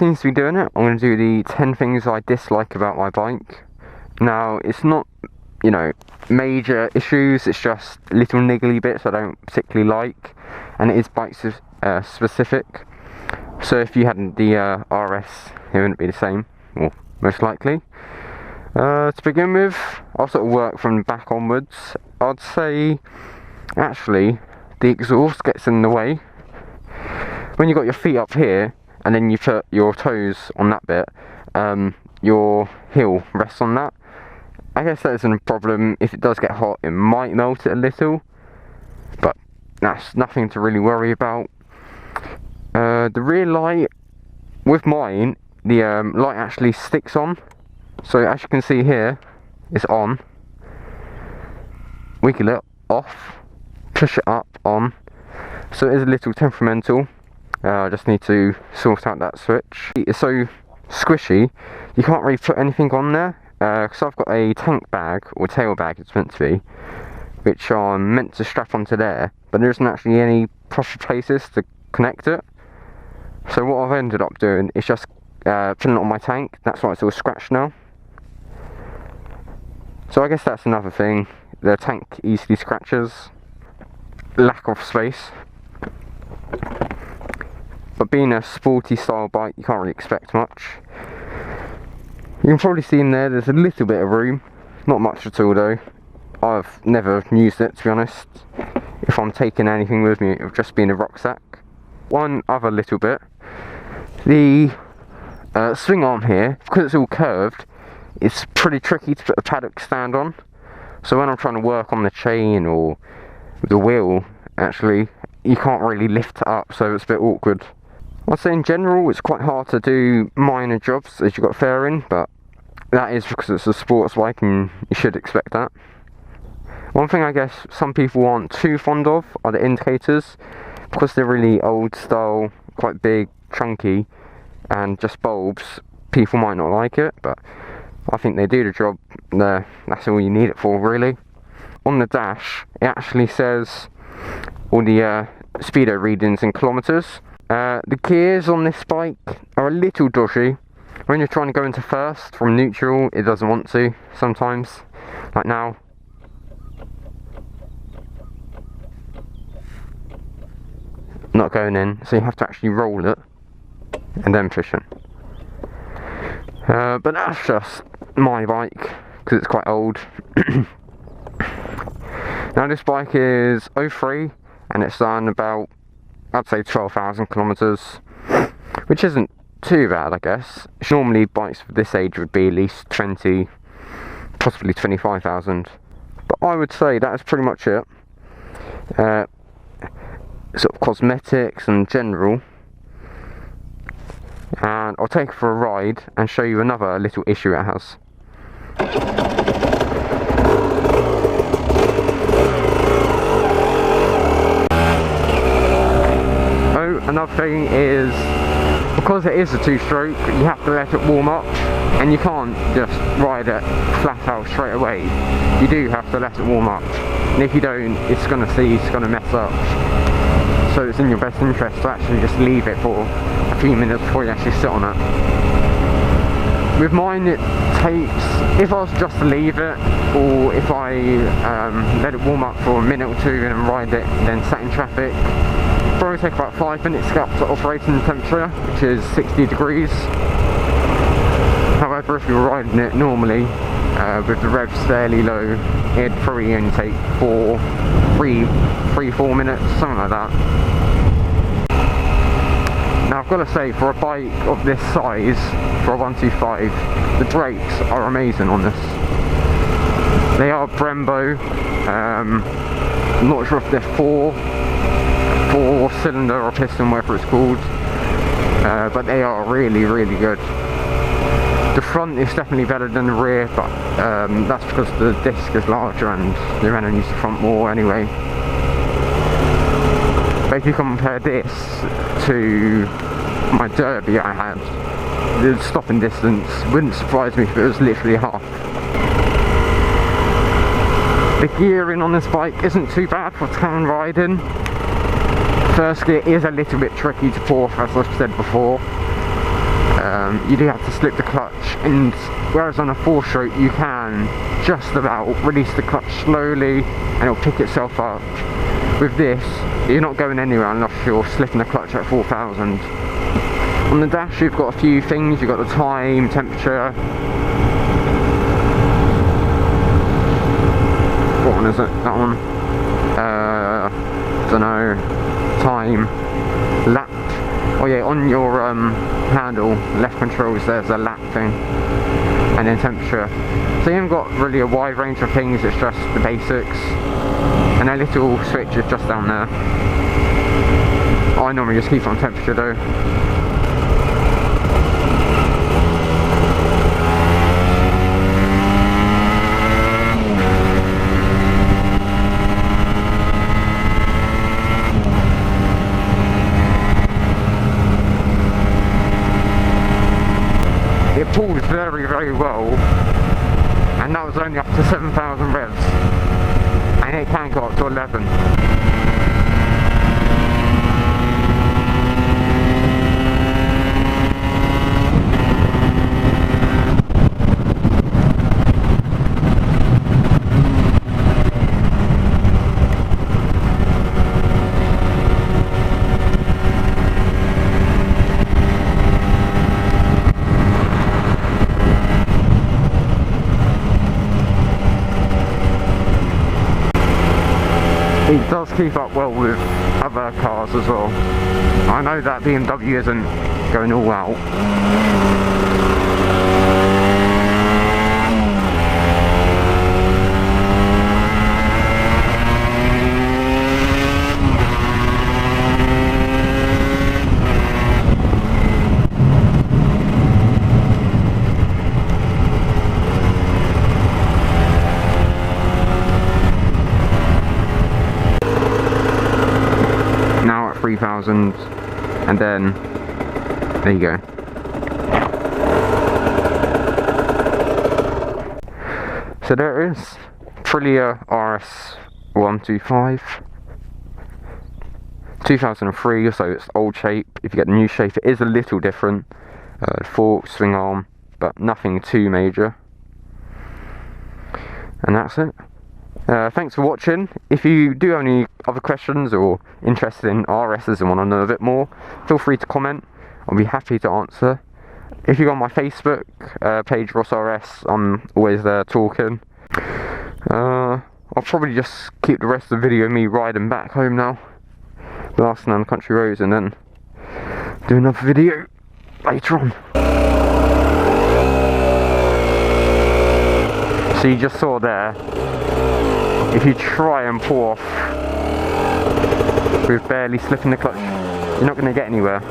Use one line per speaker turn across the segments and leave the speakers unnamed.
seems to be doing it. I'm going to do the 10 things I dislike about my bike. Now, it's not, you know, major issues, it's just little niggly bits I don't particularly like, and it is bike specific. So if you had the RS, it wouldn't be the same, or most likely. To begin with, I'll sort of work from the back onwards. I'd say, actually, the exhaust gets in the way. When you've got your feet up here, and then you put your toes on that bit, your heel rests on that. I guess that isn't a problem. If it does get hot, it might melt it a little, but that's nothing to really worry about. The rear light, with mine, the light actually sticks on. So as you can see here, it's on. Wiggle it off, push it up, on. So it is a little temperamental. I just need to sort out that switch. It's so squishy, you can't really put anything on there. Because I've got a tank bag, or tail bag it's meant to be, which I'm meant to strap onto there, but there isn't actually any proper places to connect it. So what I've ended up doing is just putting it on my tank. That's why it's all scratched now. So I guess that's another thing. The tank easily scratches. Lack of space. But being a sporty style bike, you can't really expect much. You can probably see in there, there's a little bit of room. Not much at all though. I've never used it, to be honest. If I'm taking anything with me, it would just be in a rucksack. One other little bit. The swing arm here, because it's all curved, it's pretty tricky to put a paddock stand on. So when I'm trying to work on the chain or the wheel, actually, you can't really lift it up, so it's a bit awkward. I'd say in general it's quite hard to do minor jobs as you've got fairing, but that is because it's a sports bike and you should expect that. One thing I guess some people aren't too fond of are the indicators, because they're really old style, quite big, chunky, and just bulbs. People might not like it, but I think they do the job. That's all you need it for, really. On the dash, it actually says all the speedo readings in kilometers. The gears on this bike are a little dodgy. When you're trying to go into first from neutral, it doesn't want to sometimes. Like now. Not going in, so you have to actually roll it and then push it. But that's just my bike, because it's quite old. Now this bike is 03 and it's done about, I'd say 12,000 kilometers, which isn't too bad, I guess. Normally bikes of this age would be at least 20, possibly 25,000. But I would say that is pretty much it. Sort of cosmetics and general. And I'll take it for a ride and show you another little issue it has. Another thing is, because it is a two-stroke, you have to let it warm up, and you can't just ride it flat out straight away. You do have to let it warm up, and if you don't, it's going to seize, it's going to mess up. So it's in your best interest to actually just leave it for a few minutes before you actually sit on it. With mine, it takes, if I was just to leave it, or if I let it warm up for a minute or two and then ride it, then sat in traffic, probably take about 5 minutes to get up to operating temperature, which is 60 degrees. However, if you're riding it normally, with the revs fairly low, it'd probably only take 3-4 minutes, something like that. Now I've got to say, for a bike of this size, for a 125, the brakes are amazing on this. They are Brembo. I'm not sure if they're four cylinder or piston, whatever it's called, but they are really, really good. The front is definitely better than the rear, but that's because the disc is larger and you're going to use the front more anyway. But if you compare this to my Derby I had, the stopping distance wouldn't surprise me if it was literally half. The gearing on this bike isn't too bad for town riding. First gear is a little bit tricky to pull off, as I've said before. you do have to slip the clutch, and whereas on a 4-stroke you can just about release the clutch slowly and it'll pick itself up. With this, you're not going anywhere unless you're slipping the clutch at 4,000. On the dash you've got a few things, you've got the time, temperature. What one is it? That one? Don't know. Time. Lap. Oh yeah, on your handle, left controls, there's a lap thing. And then temperature. So you haven't got really a wide range of things, it's just the basics. And a little switch is just down there. I normally just keep it on temperature though. It pulls very, very well, and that was only up to 7,000 revs, and it can go up to 11. It does keep up well with other cars as well. I know that BMW isn't going all out. Now at 3,000, and then there you go. So there it is, Aprilia RS 125, 2003, so it's old shape. If you get the new shape, it is a little different, fork, swing arm, but nothing too major. And that's it. Thanks for watching. If you do have any other questions or interested in RSs and want to know a bit more, feel free to comment. I'll be happy to answer. If you go on my Facebook page, Ross RS, I'm always there talking. I'll probably just keep the rest of the video me riding back home now, blasting down the country roads, and then do another video later on. So you just saw there, if you try and pull off with barely slipping the clutch, you're not going to get anywhere.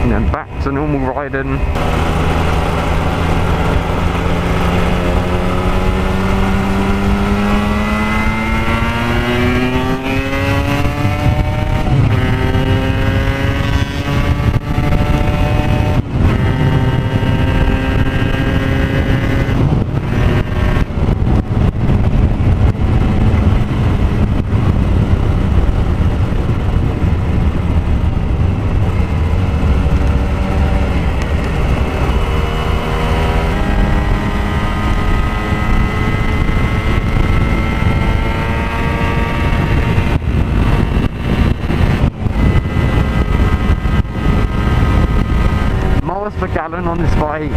And then back to normal riding. gallon on this bike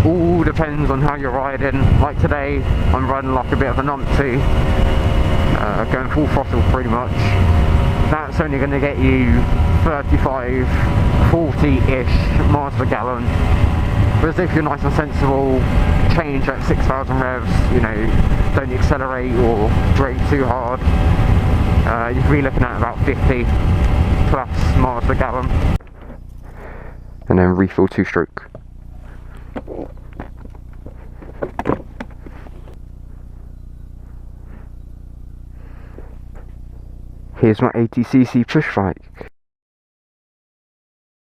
all depends on how you're riding. Like today, I'm riding like a bit of a numpty, going full throttle pretty much. That's only going to get you 35, 40-ish miles per gallon. Whereas if you're nice and sensible, change at 6,000 revs, you know, don't accelerate or brake too hard, you could be looking at about 50 plus miles per gallon. And then refill 2-stroke. Here's my 80cc push bike.